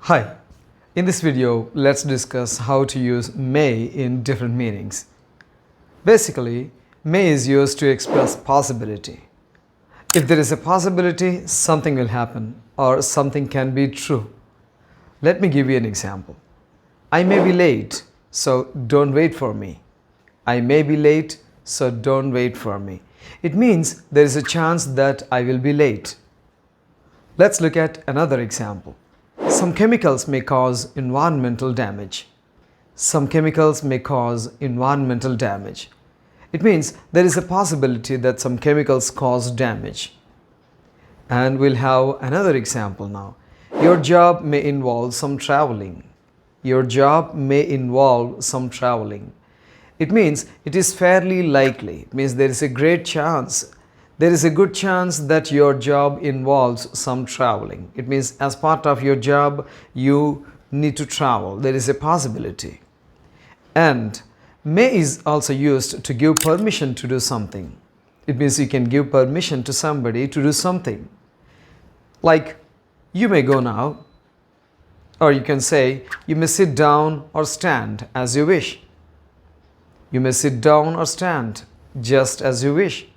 Hi, in this video, let's discuss how to use may in different meanings. Basically, may is used to express possibility. If there is a possibility, something will happen or something can be true. Let me give you an example. I may be late, so don't wait for me. I may be late, so don't wait for me. It means there is a chance that I will be late. Let's look at another example. Some chemicals may cause environmental damage. Some chemicals may cause environmental damage. It means there is a possibility that some chemicals cause damage. And we'll have another example now. Your job may involve some traveling. Your job may involve some traveling. It means it is fairly likely. It means there is a great chance. There is a good chance that your job involves some traveling. It means as part of your job, you need to travel. There is a possibility. And may is also used to give permission to do something. It means you can give permission to somebody to do something. Like, you may go now, or you can say, you may sit down or stand as you wish. You may sit down or stand just as you wish.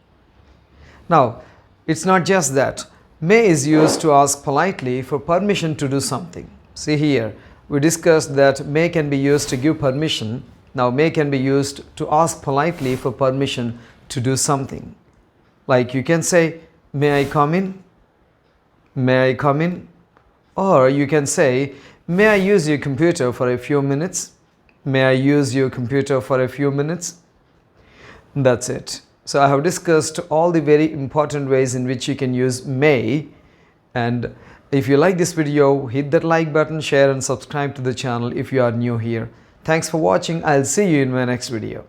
Now, it's not just that. May is used to ask politely for permission to do something. See here, we discussed that may can be used to give permission. Now, may can be used to ask politely for permission to do something. Like you can say, may I come in? May I come in? Or you can say, may I use your computer for a few minutes? May I use your computer for a few minutes? That's it. So I have discussed all the very important ways in which you can use may. And if you like this video, hit that like button, share and subscribe to the channel if you are new here. Thanks for watching. I'll see you in my next video.